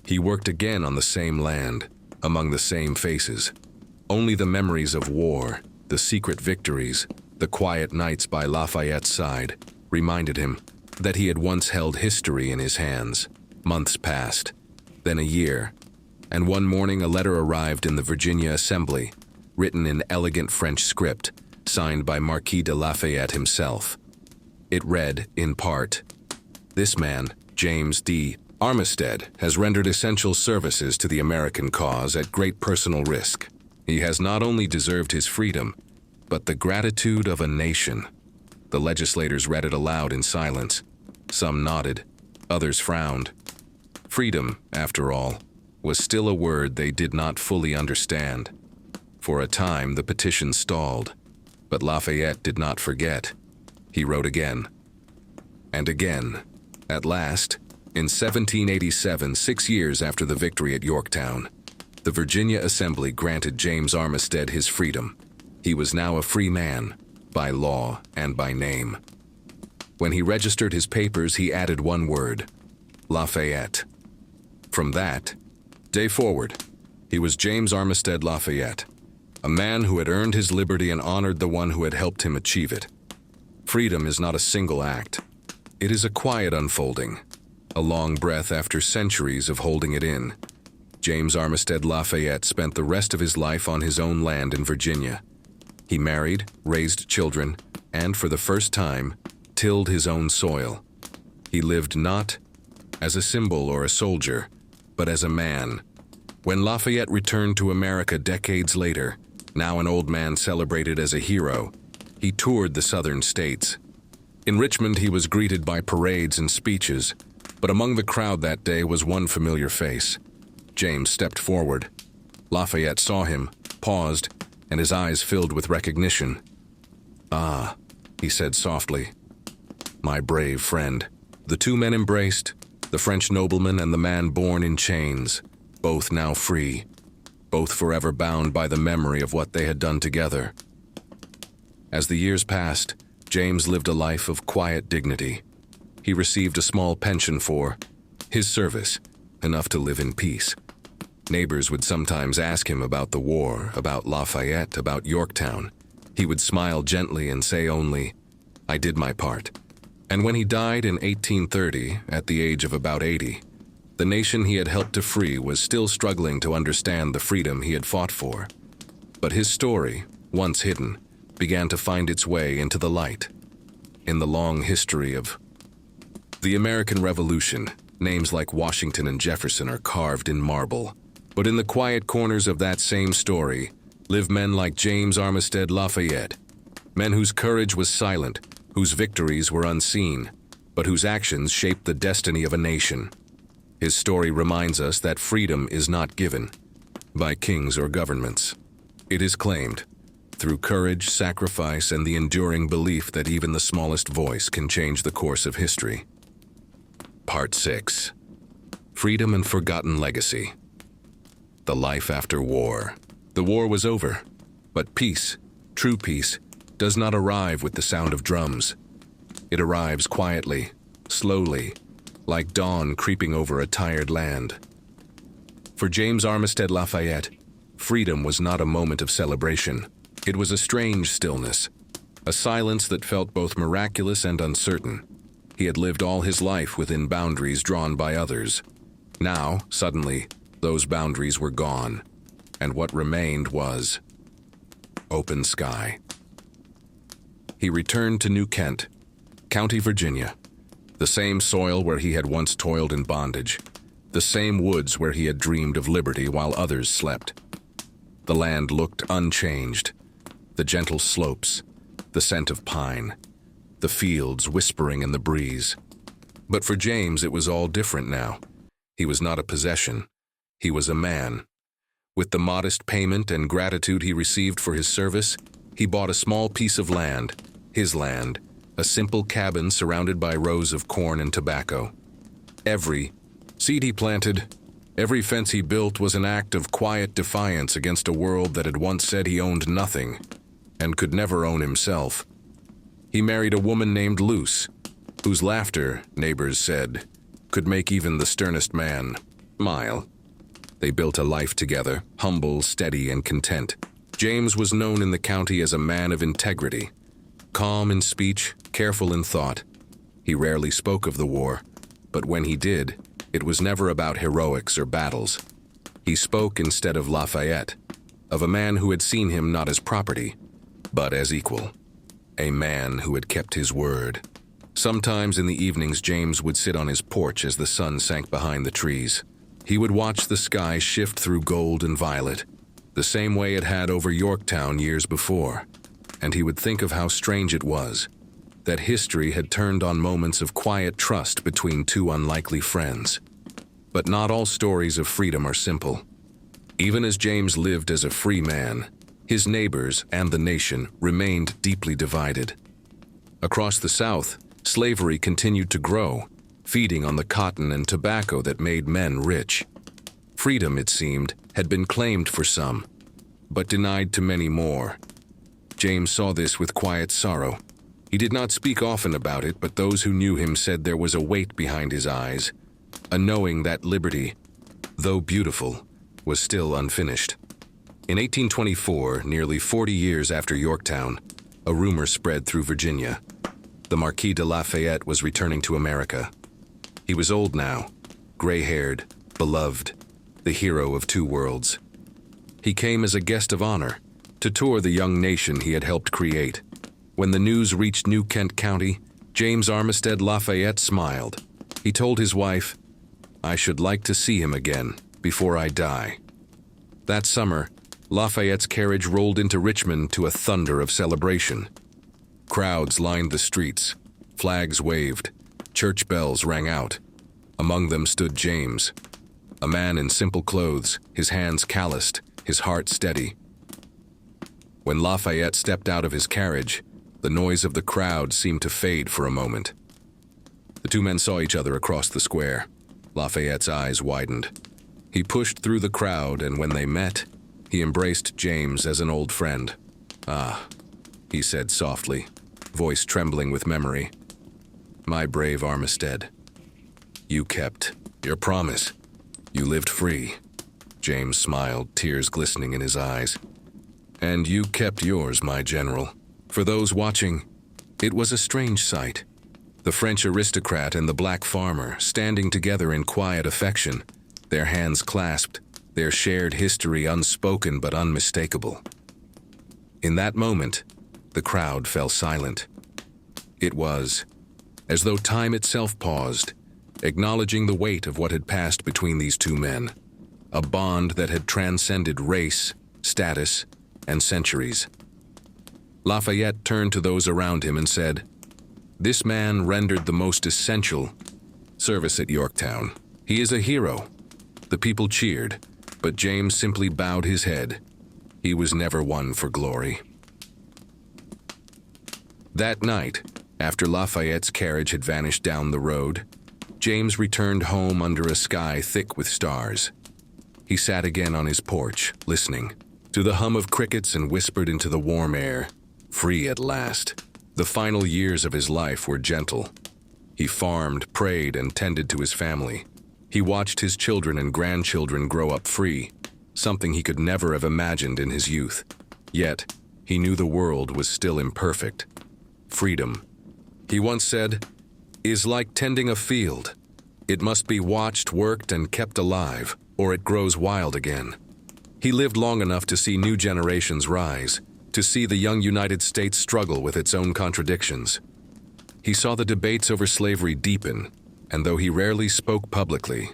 He worked again on the same land, among the same faces. Only the memories of war, the secret victories, the quiet nights by Lafayette's side, reminded him that he had once held history in his hands. Months passed, then a year, and one morning a letter arrived in the Virginia Assembly, written in elegant French script, signed by Marquis de Lafayette himself. It read, in part, "This man, James D. Armistead, has rendered essential services to the American cause at great personal risk. He has not only deserved his freedom, but the gratitude of a nation." The legislators read it aloud in silence. Some nodded, others frowned. Freedom, after all, was still a word they did not fully understand. For a time, the petition stalled, but Lafayette did not forget. He wrote again, and again. At last, In 1787, 6 years after the victory at Yorktown, the Virginia Assembly granted James Armistead his freedom. He was now a free man, by law and by name. When he registered his papers, he added one word: Lafayette. From that day forward, he was James Armistead Lafayette, a man who had earned his liberty and honored the one who had helped him achieve it. Freedom is not a single act. It is a quiet unfolding, a long breath after centuries of holding it in. James Armistead Lafayette spent the rest of his life on his own land in Virginia. He married, raised children, and for the first time, tilled his own soil. He lived not as a symbol or a soldier, but as a man. When Lafayette returned to America decades later, now an old man celebrated as a hero, he toured the southern states. In Richmond, he was greeted by parades and speeches, but among the crowd that day was one familiar face. James stepped forward. Lafayette saw him, paused, and his eyes filled with recognition. "Ah," he said softly, "my brave friend." The two men embraced, the French nobleman and the man born in chains, both now free, both forever bound by the memory of what they had done together. As the years passed, James lived a life of quiet dignity. He received a small pension for his service, enough to live in peace. Neighbors would sometimes ask him about the war, about Lafayette, about Yorktown. He would smile gently and say only, "I did my part." And when he died in 1830, at the age of about 80, the nation he had helped to free was still struggling to understand the freedom he had fought for. But his story, once hidden, began to find its way into the light. In the long history of the American Revolution, names like Washington and Jefferson are carved in marble. But in the quiet corners of that same story live men like James Armistead Lafayette, men whose courage was silent, whose victories were unseen, but whose actions shaped the destiny of a nation. His story reminds us that freedom is not given by kings or governments. It is claimed through courage, sacrifice, and the enduring belief that even the smallest voice can change the course of history. Part 6. Freedom and Forgotten Legacy. The life after war. The war was over, but peace, true peace, does not arrive with the sound of drums. It arrives quietly, slowly, like dawn creeping over a tired land. For James Armistead Lafayette, freedom was not a moment of celebration. It was a strange stillness, a silence that felt both miraculous and uncertain. He had lived all his life within boundaries drawn by others. Now, suddenly, those boundaries were gone, and what remained was open sky. He returned to New Kent, County Virginia, the same soil where he had once toiled in bondage, the same woods where he had dreamed of liberty while others slept. The land looked unchanged, the gentle slopes, the scent of pine, the fields whispering in the breeze. But for James, it was all different now. He was not a possession. He was a man. With the modest payment and gratitude he received for his service, he bought a small piece of land, his land, a simple cabin surrounded by rows of corn and tobacco. Every seed he planted, every fence he built was an act of quiet defiance against a world that had once said he owned nothing and could never own himself. He married a woman named Luce, whose laughter, neighbors said, could make even the sternest man smile. They built a life together, humble, steady, and content. James was known in the county as a man of integrity, calm in speech, careful in thought. He rarely spoke of the war, but when he did, it was never about heroics or battles. He spoke instead of Lafayette, of a man who had seen him not as property, but as equal. A man who had kept his word. Sometimes in the evenings, James would sit on his porch as the sun sank behind the trees. He would watch the sky shift through gold and violet, the same way it had over Yorktown years before, and he would think of how strange it was that history had turned on moments of quiet trust between two unlikely friends. But not all stories of freedom are simple. Even as James lived as a free man, his neighbors and the nation remained deeply divided. Across the South, slavery continued to grow, feeding on the cotton and tobacco that made men rich. Freedom, it seemed, had been claimed for some, but denied to many more. James saw this with quiet sorrow. He did not speak often about it, but those who knew him said there was a weight behind his eyes, a knowing that liberty, though beautiful, was still unfinished. In 1824, nearly 40 years after Yorktown, a rumor spread through Virginia. The Marquis de Lafayette was returning to America. He was old now, gray-haired, beloved, the hero of two worlds. He came as a guest of honor to tour the young nation he had helped create. When the news reached New Kent County, James Armistead Lafayette smiled. He told his wife, "I should like to see him again before I die." That summer, Lafayette's carriage rolled into Richmond to a thunder of celebration. Crowds lined the streets, flags waved, church bells rang out. Among them stood James, a man in simple clothes, his hands calloused, his heart steady. When Lafayette stepped out of his carriage, the noise of the crowd seemed to fade for a moment. The two men saw each other across the square. Lafayette's eyes widened. He pushed through the crowd, and when they met, he embraced James as an old friend. "Ah," he said softly, voice trembling with memory. "My brave Armistead. You kept your promise. You lived free." James smiled, tears glistening in his eyes. "And you kept yours, my general." For those watching, it was a strange sight. The French aristocrat and the black farmer standing together in quiet affection, their hands clasped, their shared history unspoken but unmistakable. In that moment, the crowd fell silent. It was as though time itself paused, acknowledging the weight of what had passed between these two men, a bond that had transcended race, status, and centuries. Lafayette turned to those around him and said, "This man rendered the most essential service at Yorktown. He is a hero." The people cheered, but James simply bowed his head. He was never one for glory. That night, after Lafayette's carriage had vanished down the road, James returned home under a sky thick with stars. He sat again on his porch, listening to the hum of crickets, and whispered into the warm air, "Free at last." The final years of his life were gentle. He farmed, prayed, and tended to his family. He watched his children and grandchildren grow up free, something he could never have imagined in his youth. Yet, he knew the world was still imperfect. Freedom, he once said, is like tending a field. It must be watched, worked, and kept alive, or it grows wild again. He lived long enough to see new generations rise, to see the young United States struggle with its own contradictions. He saw the debates over slavery deepen, and though he rarely spoke publicly,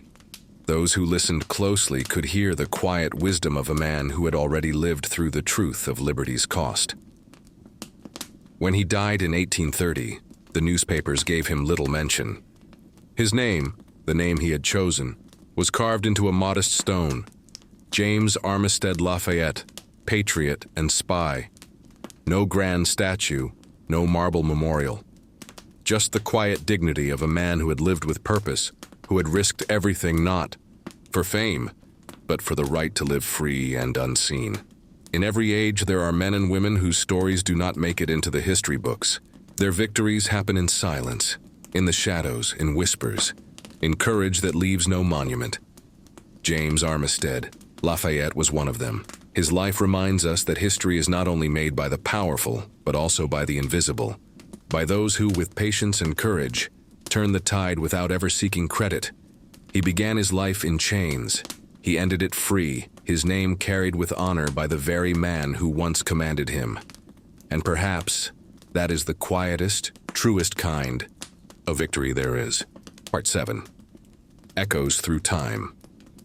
those who listened closely could hear the quiet wisdom of a man who had already lived through the truth of liberty's cost. When he died in 1830, the newspapers gave him little mention. His name, the name he had chosen, was carved into a modest stone: James Armistead Lafayette, patriot and spy. No grand statue, no marble memorial. Just the quiet dignity of a man who had lived with purpose, who had risked everything not for fame, but for the right to live free and unseen. In every age there are men and women whose stories do not make it into the history books. Their victories happen in silence, in the shadows, in whispers, in courage that leaves no monument. James Armistead Lafayette was one of them. His life reminds us that history is not only made by the powerful, but also by the invisible, by those who, with patience and courage, turn the tide without ever seeking credit. He began his life in chains. He ended it free, his name carried with honor by the very man who once commanded him. And perhaps that is the quietest, truest kind of victory there is. Part 7. Echoes through time.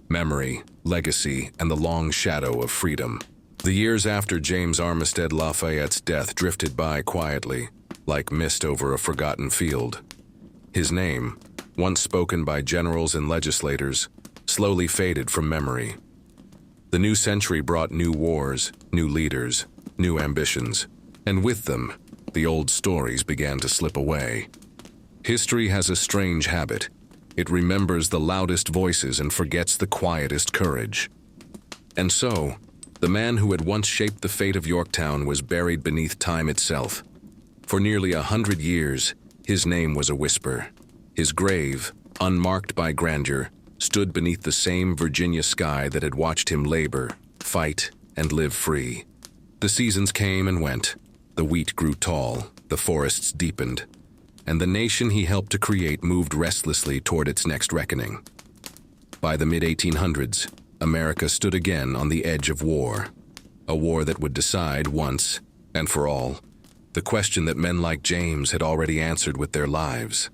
Memory, legacy, and the long shadow of freedom. The years after James Armistead Lafayette's death drifted by quietly, like mist over a forgotten field. His name, once spoken by generals and legislators, slowly faded from memory. The new century brought new wars, new leaders, new ambitions, and with them, the old stories began to slip away. History has a strange habit. It remembers the loudest voices and forgets the quietest courage. And so, the man who had once shaped the fate of Yorktown was buried beneath time itself. For nearly 100 years, his name was a whisper. His grave, unmarked by grandeur, stood beneath the same Virginia sky that had watched him labor, fight, and live free. The seasons came and went. The wheat grew tall, the forests deepened, and the nation he helped to create moved restlessly toward its next reckoning. By the mid-1800s, America stood again on the edge of war, a war that would decide once and for all the question that men like James had already answered with their lives.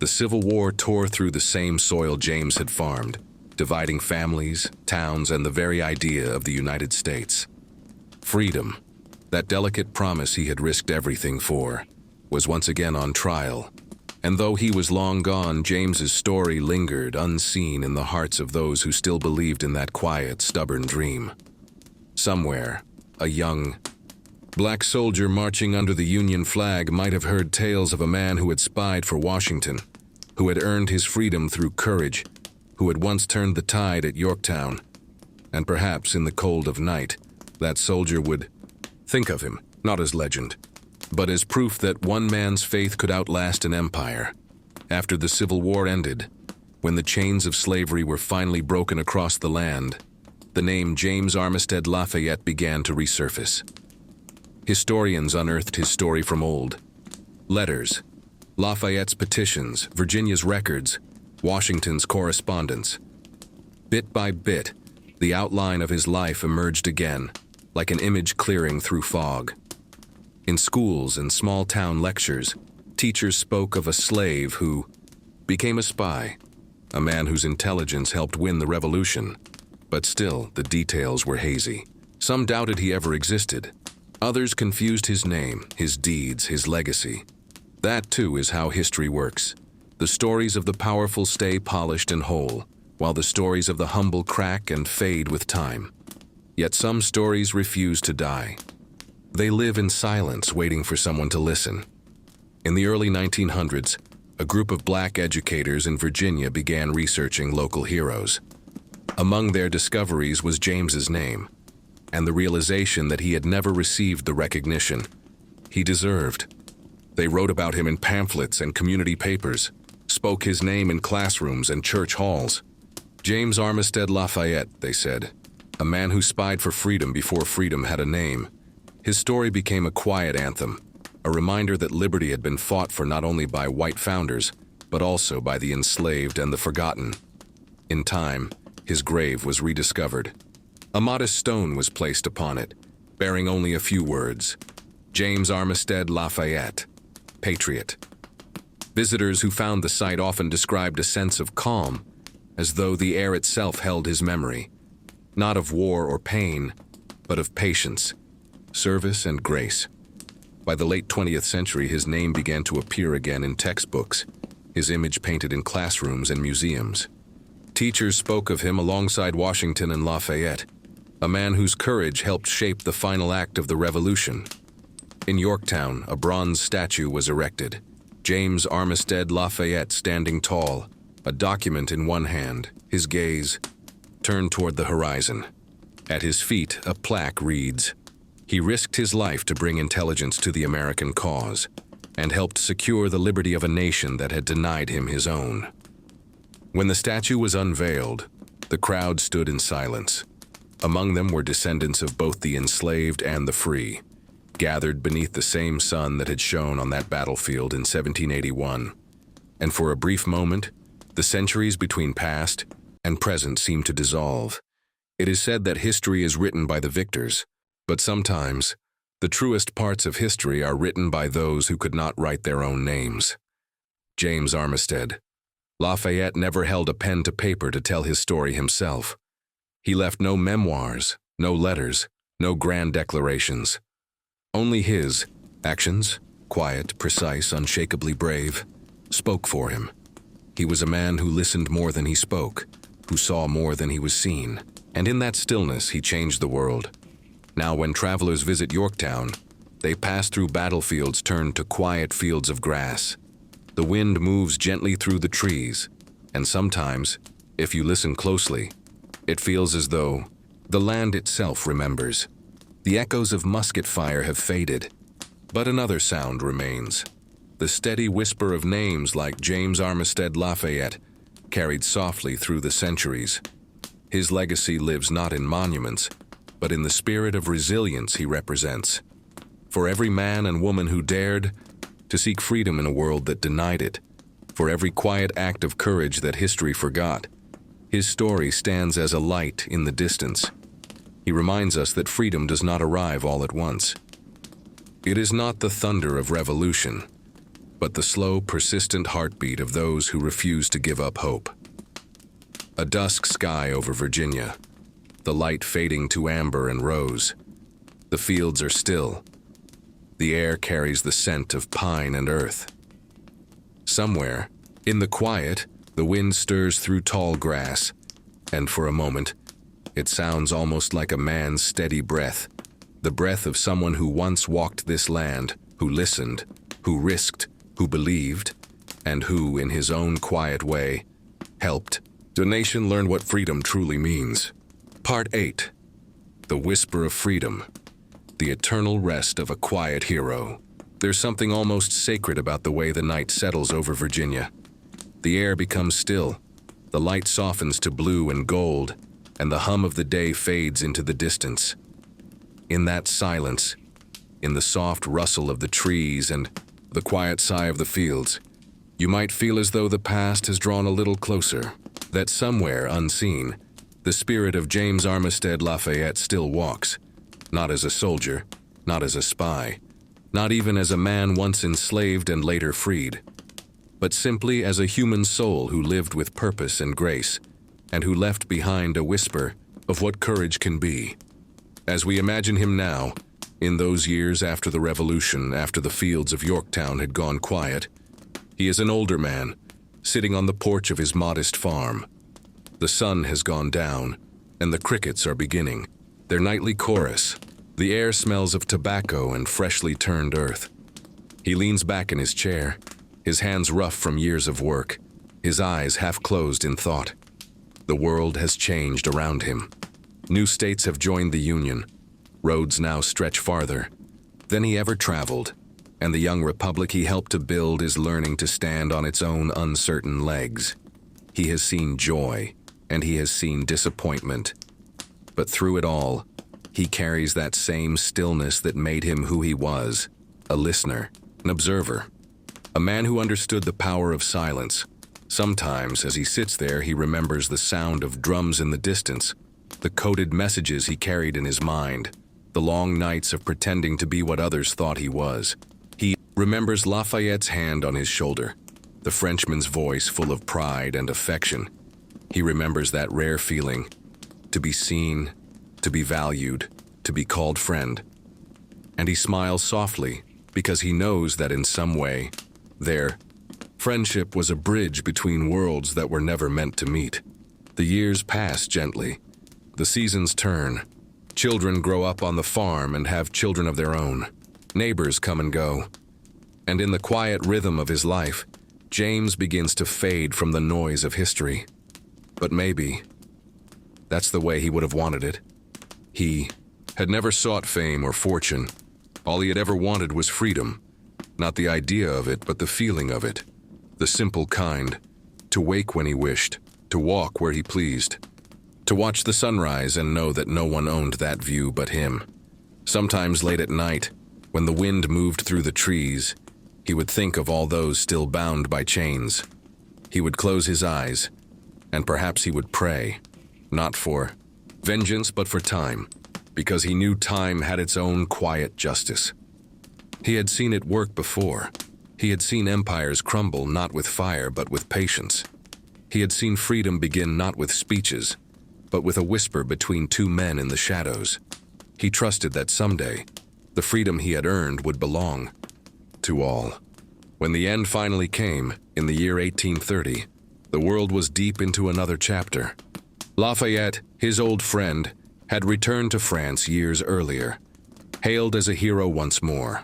The Civil War tore through the same soil James had farmed, dividing families, towns, and the very idea of the United States. Freedom, that delicate promise he had risked everything for, was once again on trial. And though he was long gone, James's story lingered unseen in the hearts of those who still believed in that quiet, stubborn dream. Somewhere, a young black soldier marching under the Union flag might have heard tales of a man who had spied for Washington, who had earned his freedom through courage, who had once turned the tide at Yorktown. And perhaps in the cold of night, that soldier would think of him, not as legend, but as proof that one man's faith could outlast an empire. After the Civil War ended, when the chains of slavery were finally broken across the land, the name James Armistead Lafayette began to resurface. Historians unearthed his story from old letters, Lafayette's petitions, Virginia's records, Washington's correspondence. Bit by bit, the outline of his life emerged again, like an image clearing through fog. In schools and small-town lectures, teachers spoke of a slave who became a spy, a man whose intelligence helped win the revolution. But still, the details were hazy. Some doubted he ever existed. Others confused his name, his deeds, his legacy. That, too, is how history works. The stories of the powerful stay polished and whole, while the stories of the humble crack and fade with time. Yet some stories refuse to die. They live in silence, waiting for someone to listen. In the early 1900s, a group of black educators in Virginia began researching local heroes. Among their discoveries was James's name, and the realization that he had never received the recognition he deserved. They wrote about him in pamphlets and community papers, spoke his name in classrooms and church halls. James Armistead Lafayette, they said, a man who spied for freedom before freedom had a name. His story became a quiet anthem, a reminder that liberty had been fought for not only by white founders, but also by the enslaved and the forgotten. In time, his grave was rediscovered. A modest stone was placed upon it, bearing only a few words: James Armistead Lafayette, Patriot. Visitors who found the site often described a sense of calm, as though the air itself held his memory, not of war or pain, but of patience, service, and grace. By the late 20th century, his name began to appear again in textbooks, his image painted in classrooms and museums. Teachers spoke of him alongside Washington and Lafayette, a man whose courage helped shape the final act of the Revolution. In Yorktown, a bronze statue was erected, James Armistead Lafayette standing tall, a document in one hand, his gaze turned toward the horizon. At his feet, a plaque reads, "He risked his life to bring intelligence to the American cause, and helped secure the liberty of a nation that had denied him his own." When the statue was unveiled, the crowd stood in silence. Among them were descendants of both the enslaved and the free, gathered beneath the same sun that had shone on that battlefield in 1781. And for a brief moment, the centuries between past and present seemed to dissolve. It is said that history is written by the victors, but sometimes the truest parts of history are written by those who could not write their own names. James Armistead Lafayette never held a pen to paper to tell his story himself. He left no memoirs, no letters, no grand declarations. Only his actions, quiet, precise, unshakably brave, spoke for him. He was a man who listened more than he spoke, who saw more than he was seen, and in that stillness he changed the world. Now when travelers visit Yorktown, they pass through battlefields turned to quiet fields of grass. The wind moves gently through the trees, and sometimes, if you listen closely, it feels as though the land itself remembers. The echoes of musket fire have faded, but another sound remains. The steady whisper of names like James Armistead Lafayette, carried softly through the centuries. His legacy lives not in monuments, but in the spirit of resilience he represents. For every man and woman who dared to seek freedom in a world that denied it, for every quiet act of courage that history forgot, his story stands as a light in the distance. He reminds us that freedom does not arrive all at once. It is not the thunder of revolution, but the slow, persistent heartbeat of those who refuse to give up hope. A dusk sky over Virginia, the light fading to amber and rose. The fields are still. The air carries the scent of pine and earth. Somewhere, in the quiet, the wind stirs through tall grass, and for a moment, it sounds almost like a man's steady breath, the breath of someone who once walked this land, who listened, who risked, who believed, and who, in his own quiet way, helped the nation learn what freedom truly means. Part 8. The Whisper of Freedom. The eternal rest of a quiet hero. There's something almost sacred about the way the night settles over Virginia. The air becomes still, the light softens to blue and gold, and the hum of the day fades into the distance. In that silence, in the soft rustle of the trees and the quiet sigh of the fields, you might feel as though the past has drawn a little closer, that somewhere unseen, the spirit of James Armistead Lafayette still walks, not as a soldier, not as a spy, not even as a man once enslaved and later freed, but simply as a human soul who lived with purpose and grace, and who left behind a whisper of what courage can be. As we imagine him now, in those years after the Revolution, after the fields of Yorktown had gone quiet, he is an older man, sitting on the porch of his modest farm. The sun has gone down, and the crickets are beginning their nightly chorus. The air smells of tobacco and freshly turned earth. He leans back in his chair, his hands rough from years of work, his eyes half closed in thought. The world has changed around him. New states have joined the Union. Roads now stretch farther than he ever traveled, and the young republic he helped to build is learning to stand on its own uncertain legs. He has seen joy, and he has seen disappointment. But through it all, he carries that same stillness that made him who he was, a listener, an observer, a man who understood the power of silence. Sometimes, as he sits there, he remembers the sound of drums in the distance, the coded messages he carried in his mind, the long nights of pretending to be what others thought he was. He remembers Lafayette's hand on his shoulder, the Frenchman's voice full of pride and affection. He remembers that rare feeling, to be seen, to be valued, to be called friend. And he smiles softly, because he knows that in some way, their friendship was a bridge between worlds that were never meant to meet. The years pass gently. The seasons turn. Children grow up on the farm and have children of their own. Neighbors come and go. And in the quiet rhythm of his life, James begins to fade from the noise of history. But maybe that's the way he would have wanted it. He had never sought fame or fortune. All he had ever wanted was freedom. Not the idea of it, but the feeling of it. The simple kind. To wake when he wished, to walk where he pleased, to watch the sunrise and know that no one owned that view but him. Sometimes late at night, when the wind moved through the trees, he would think of all those still bound by chains. He would close his eyes, and perhaps he would pray, not for vengeance but for time, because he knew time had its own quiet justice. He had seen it work before. He had seen empires crumble not with fire but with patience. He had seen freedom begin not with speeches, but with a whisper between two men in the shadows. He trusted that someday, the freedom he had earned would belong to all. When the end finally came, in the year 1830, the world was deep into another chapter. Lafayette, his old friend, had returned to France years earlier, hailed as a hero once more.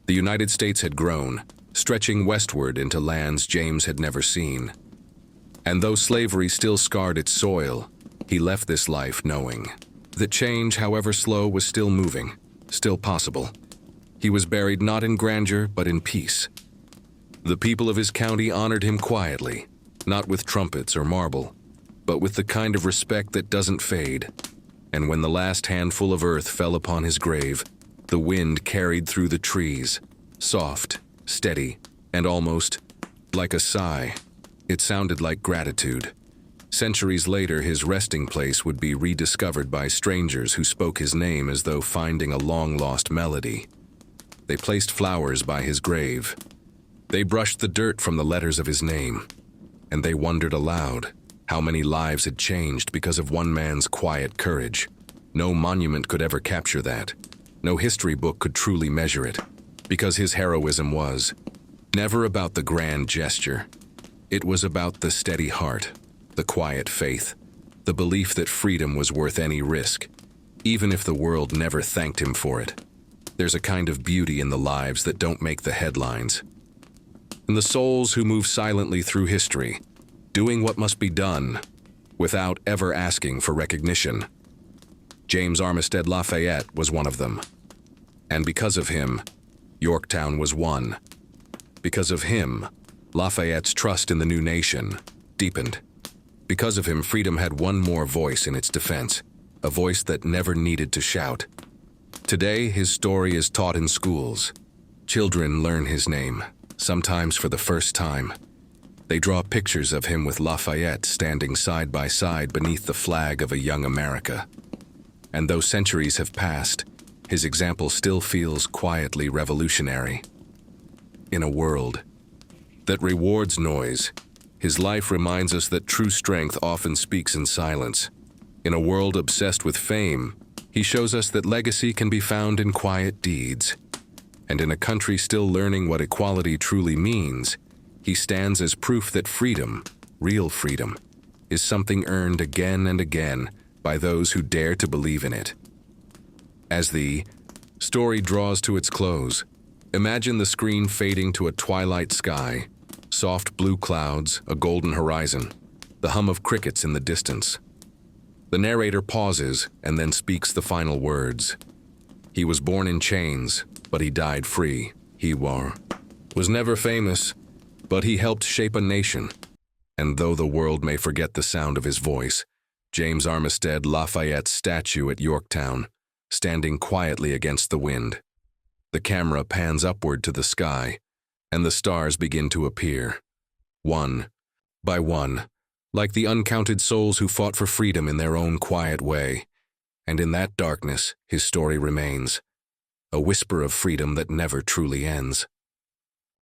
The United States had grown, stretching westward into lands James had never seen. And though slavery still scarred its soil, he left this life knowing that change, however slow, was still moving, still possible. He was buried not in grandeur, but in peace. The people of his county honored him quietly, not with trumpets or marble, but with the kind of respect that doesn't fade. And when the last handful of earth fell upon his grave, the wind carried through the trees, soft, steady, and almost like a sigh. It sounded like gratitude. Centuries later, his resting place would be rediscovered by strangers who spoke his name as though finding a long-lost melody. They placed flowers by his grave. They brushed the dirt from the letters of his name. And they wondered aloud how many lives had changed because of one man's quiet courage. No monument could ever capture that. No history book could truly measure it, because his heroism was never about the grand gesture. It was about the steady heart, the quiet faith, the belief that freedom was worth any risk, even if the world never thanked him for it. There's a kind of beauty in the lives that don't make the headlines, in the souls who move silently through history, doing what must be done without ever asking for recognition. James Armistead Lafayette was one of them. And because of him, Yorktown was won. Because of him, Lafayette's trust in the new nation deepened. Because of him, freedom had one more voice in its defense, a voice that never needed to shout. Today, his story is taught in schools. Children learn his name, sometimes for the first time. They draw pictures of him with Lafayette standing side by side beneath the flag of a young America. And though centuries have passed, his example still feels quietly revolutionary. In a world that rewards noise, his life reminds us that true strength often speaks in silence. In a world obsessed with fame, he shows us that legacy can be found in quiet deeds. And in a country still learning what equality truly means, he stands as proof that freedom, real freedom, is something earned again and again by those who dare to believe in it. As the story draws to its close, imagine the screen fading to a twilight sky, soft blue clouds, a golden horizon, the hum of crickets in the distance. The narrator pauses and then speaks the final words. He was born in chains, but he died free. He was never famous, but he helped shape a nation. And though the world may forget the sound of his voice, James Armistead Lafayette's statue at Yorktown, standing quietly against the wind. The camera pans upward to the sky, and the stars begin to appear, one by one, like the uncounted souls who fought for freedom in their own quiet way. And in that darkness, his story remains, a whisper of freedom that never truly ends.